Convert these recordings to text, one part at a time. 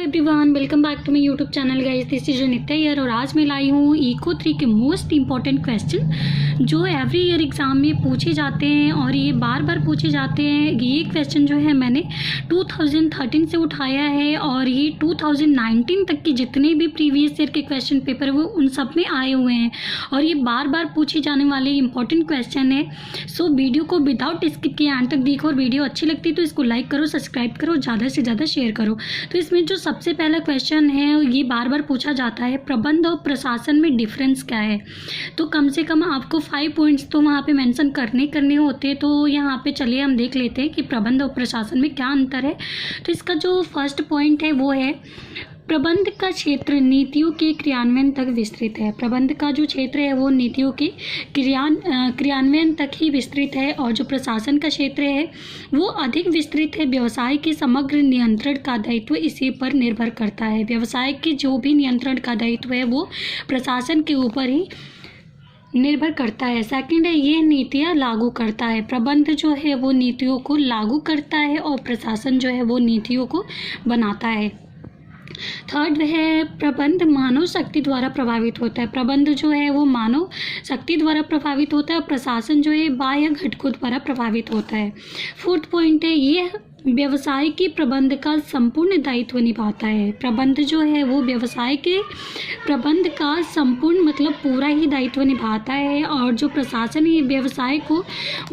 Everyone, welcome back to my YouTube channel guys. This is Nitya Iyer और आज मैं लाई हूँ इको 3 के मोस्ट इंपॉर्टेंट क्वेश्चन जो एवरी ईयर एग्ज़ाम में पूछे जाते हैं और ये बार बार पूछे जाते हैं। ये क्वेश्चन जो है मैंने 2013 से उठाया है और ये 2019 तक के जितने भी प्रीवियस ईयर के क्वेश्चन पेपर वो उन सब में आए हुए हैं और ये बार बार पूछे जाने वाले इंपॉर्टेंट क्वेश्चन है। सो वीडियो को विदाउट स्किप किए एंड तक देखो और वीडियो अच्छी लगती है तो इसको लाइक करो, सब्सक्राइब करो, ज़्यादा से ज़्यादा शेयर करो। तो इसमें जो सबसे पहला क्वेश्चन है ये बार बार पूछा जाता है, प्रबंध और प्रशासन में डिफरेंस क्या है। तो कम से कम आपको 5 पॉइंट्स तो वहाँ पे मेंशन करने होते हैं। तो यहाँ पे चलिए हम देख लेते हैं कि प्रबंध और प्रशासन में क्या अंतर है। तो इसका जो फर्स्ट पॉइंट है वो है प्रबंध का क्षेत्र नीतियों के क्रियान्वयन तक विस्तृत है। प्रबंध का जो क्षेत्र है वो नीतियों के क्रियान्वयन तक ही विस्तृत है और जो प्रशासन का क्षेत्र है वो अधिक विस्तृत है। व्यवसाय के समग्र नियंत्रण का दायित्व इसी पर निर्भर करता है। व्यवसाय के जो भी नियंत्रण का दायित्व है वो प्रशासन के ऊपर ही निर्भर करता है। सेकंड है ये नीतियाँ लागू करता है। प्रबंध जो है वो नीतियों को लागू करता है और प्रशासन जो है वो नीतियों को बनाता है। थर्ड है प्रबंध मानव शक्ति द्वारा प्रभावित होता है। प्रबंध जो है वो मानव शक्ति द्वारा प्रभावित होता है और प्रशासन जो है बाह्य घटकों द्वारा प्रभावित होता है। फोर्थ पॉइंट है ये व्यवसाय के प्रबंध का संपूर्ण दायित्व निभाता है। प्रबंध जो है वो व्यवसाय के प्रबंध का संपूर्ण मतलब पूरा ही दायित्व निभाता है और जो प्रशासन है व्यवसाय को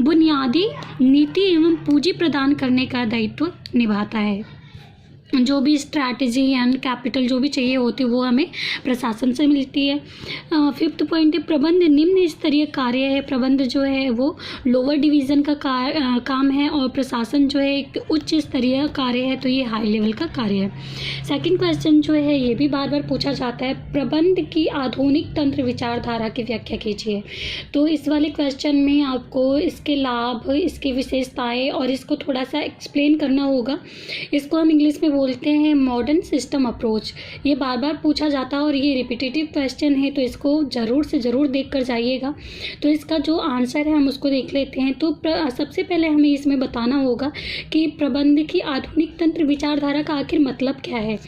बुनियादी नीति एवं पूंजी प्रदान करने का दायित्व निभाता है। जो भी स्ट्रैटेजी एंड कैपिटल जो भी चाहिए होती है वो हमें प्रशासन से मिलती है। फिफ्थ पॉइंट है प्रबंध निम्न स्तरीय कार्य है। प्रबंध जो है वो लोअर डिवीज़न का काम है और प्रशासन जो है एक उच्च स्तरीय कार्य है, तो ये हाई लेवल का कार्य है। सेकंड क्वेश्चन जो है ये भी बार बार पूछा जाता है, प्रबंध की आधुनिक तंत्र विचारधारा की व्याख्या कीजिए। तो इस वाले क्वेश्चन में आपको इसके लाभ, इसकी विशेषताएँ और इसको थोड़ा सा एक्सप्लेन करना होगा। इसको हम इंग्लिश में बोलते हैं मॉडर्न सिस्टम अप्रोच। ये बार बार पूछा जाता है और ये रिपीटेटिव क्वेश्चन है तो इसको ज़रूर से ज़रूर देख कर जाइएगा। तो इसका जो आंसर है हम उसको देख लेते हैं। तो सबसे पहले हमें इसमें बताना होगा कि प्रबंध की आधुनिक तंत्र विचारधारा का आखिर मतलब क्या है।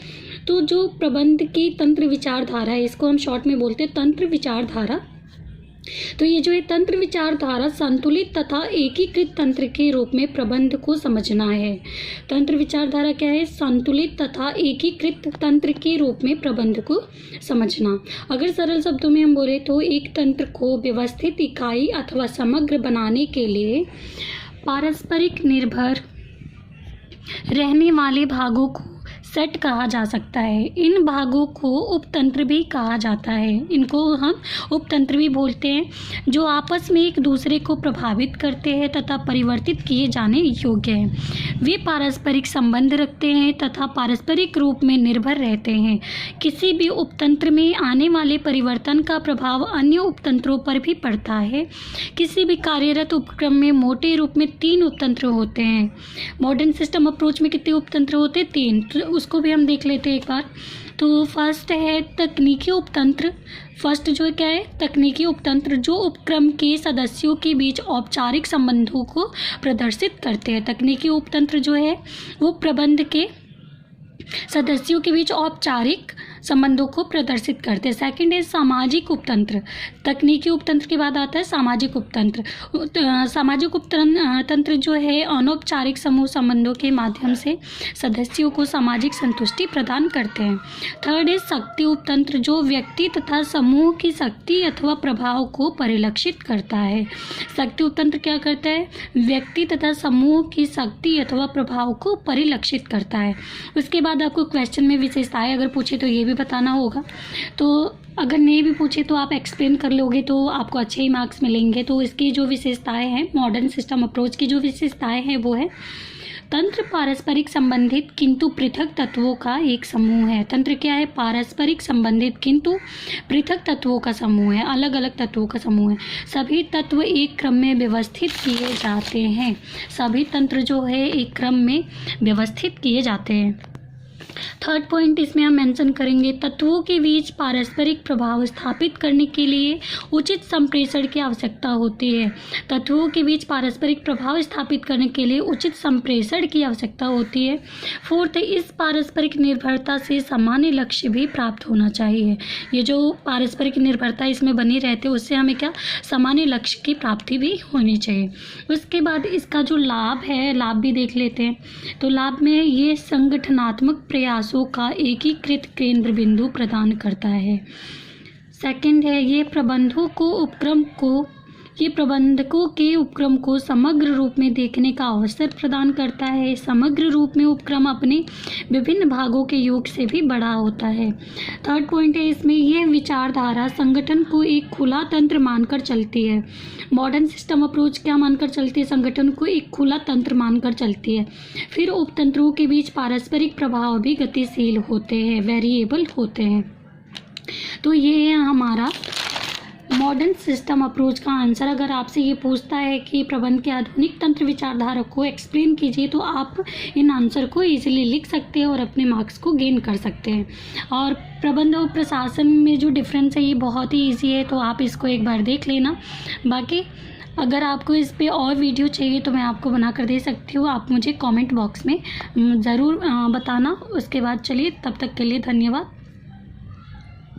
तो जो प्रबंध की तंत्र विचारधारा है इसको हम शॉर्ट में बोलते हैं तंत्र विचारधारा। तो ये जो है तंत्र विचारधारा संतुलित तथा एकीकृत तंत्र के रूप में प्रबंध को समझना है। तंत्र विचारधारा क्या है? संतुलित तथा एकीकृत तंत्र के रूप में प्रबंध को समझना। अगर सरल शब्दों में हम बोले तो एक तंत्र को व्यवस्थित इकाई अथवा समग्र बनाने के लिए पारस्परिक निर्भर रहने वाले भागों को सेट कहा जा सकता है। इन भागों को उपतंत्र भी कहा जाता है। इनको हम उपतंत्र भी बोलते हैं जो आपस में एक दूसरे को प्रभावित करते हैं तथा परिवर्तित किए जाने योग्य हैं। वे पारस्परिक संबंध रखते हैं तथा पारस्परिक रूप में निर्भर रहते हैं। किसी भी उपतंत्र में आने वाले परिवर्तन का प्रभाव अन्य उपतंत्रों पर भी पड़ता है। किसी भी कार्यरत उपक्रम में मोटे रूप में 3 उपतंत्र होते हैं। मॉडर्न सिस्टम अप्रोच में कितने उपतंत्र होते हैं? 3। उसको भी हम देख लेते हैं एक बार। तो फर्स्ट है तकनीकी उपतंत्र। फर्स्ट जो है क्या है? तकनीकी उपतंत्र जो उपक्रम के सदस्यों के बीच औपचारिक संबंधों को प्रदर्शित करते हैं। तकनीकी उपतंत्र जो है वो प्रबंध के सदस्यों के बीच औपचारिक संबंधों को प्रदर्शित करते हैं। सेकंड है सामाजिक उपतंत्र। तकनीकी उपतंत्र के बाद आता है सामाजिक उपतंत्र। सामाजिक उपतंत्र जो है अनौपचारिक समूह संबंधों के माध्यम से सदस्यों को सामाजिक संतुष्टि प्रदान करते हैं। थर्ड है शक्ति उपतंत्र जो व्यक्ति तथा समूह की शक्ति अथवा प्रभाव को परिलक्षित करता है। शक्ति उपतंत्र क्या करता है? व्यक्ति तथा समूह की शक्ति अथवा प्रभाव को परिलक्षित करता है। उसके बाद आपको क्वेश्चन में विशेषताएं अगर पूछे तो ये भी बताना होगा। तो अगर नहीं भी पूछे तो आप एक्सप्लेन कर लोगे तो आपको अच्छे ही मार्क्स मिलेंगे। तो इसकी जो विशेषताएं हैं, मॉडर्न सिस्टम अप्रोच की जो विशेषताएं हैं वो है तंत्र पारस्परिक संबंधित किंतु पृथक तत्वों का एक समूह है। तंत्र क्या है? पारस्परिक संबंधित किंतु पृथक तत्वों का समूह है, अलग अलग तत्वों का समूह है। सभी तत्व एक क्रम में व्यवस्थित किए जाते हैं। सभी तंत्र जो है एक क्रम में व्यवस्थित किए जाते हैं। थर्ड पॉइंट इसमें हम मेंशन करेंगे, तत्वों के बीच पारस्परिक प्रभाव स्थापित करने के लिए उचित संप्रेषण की आवश्यकता होती है। तत्वों के बीच पारस्परिक प्रभाव स्थापित करने के लिए उचित संप्रेषण की आवश्यकता होती है। फोर्थ, इस पारस्परिक निर्भरता से सामान्य लक्ष्य भी प्राप्त होना चाहिए। ये जो पारस्परिक निर्भरता इसमें बनी रहती है उससे हमें क्या, सामान्य लक्ष्य की प्राप्ति भी होनी चाहिए। उसके बाद इसका जो लाभ है, लाभ भी देख लेते हैं। तो लाभ में ये संगठनात्मक प्रयासों का एकीकृत केंद्र बिंदु प्रदान करता है। सेकंड है, ये प्रबंधकों के उपक्रम को समग्र रूप में देखने का अवसर प्रदान करता है। समग्र रूप में उपक्रम अपने विभिन्न भागों के योग से भी बड़ा होता है। थर्ड पॉइंट है इसमें, यह विचारधारा संगठन को एक खुला तंत्र मानकर चलती है। मॉडर्न सिस्टम अप्रोच क्या मानकर चलती है, संगठन को एक खुला तंत्र मानकर चलती है। फिर उपतंत्रों के बीच पारस्परिक प्रभाव भी गतिशील होते हैं, वेरिएबल होते हैं। तो ये है हमारा मॉडर्न सिस्टम अप्रोच का आंसर। अगर आपसे ये पूछता है कि प्रबंध के आधुनिक तंत्र विचारधारा को एक्सप्लेन कीजिए, तो आप इन आंसर को इजीली लिख सकते हैं और अपने मार्क्स को गेन कर सकते हैं। और प्रबंध और प्रशासन में जो डिफरेंस है ये बहुत ही ईजी है, तो आप इसको एक बार देख लेना। बाकी अगर आपको इस पे और वीडियो चाहिए तो मैं आपको बना कर दे सकती हूँ, आप मुझे कमेंट बॉक्स में ज़रूर बताना। उसके बाद चलिए, तब तक के लिए धन्यवाद।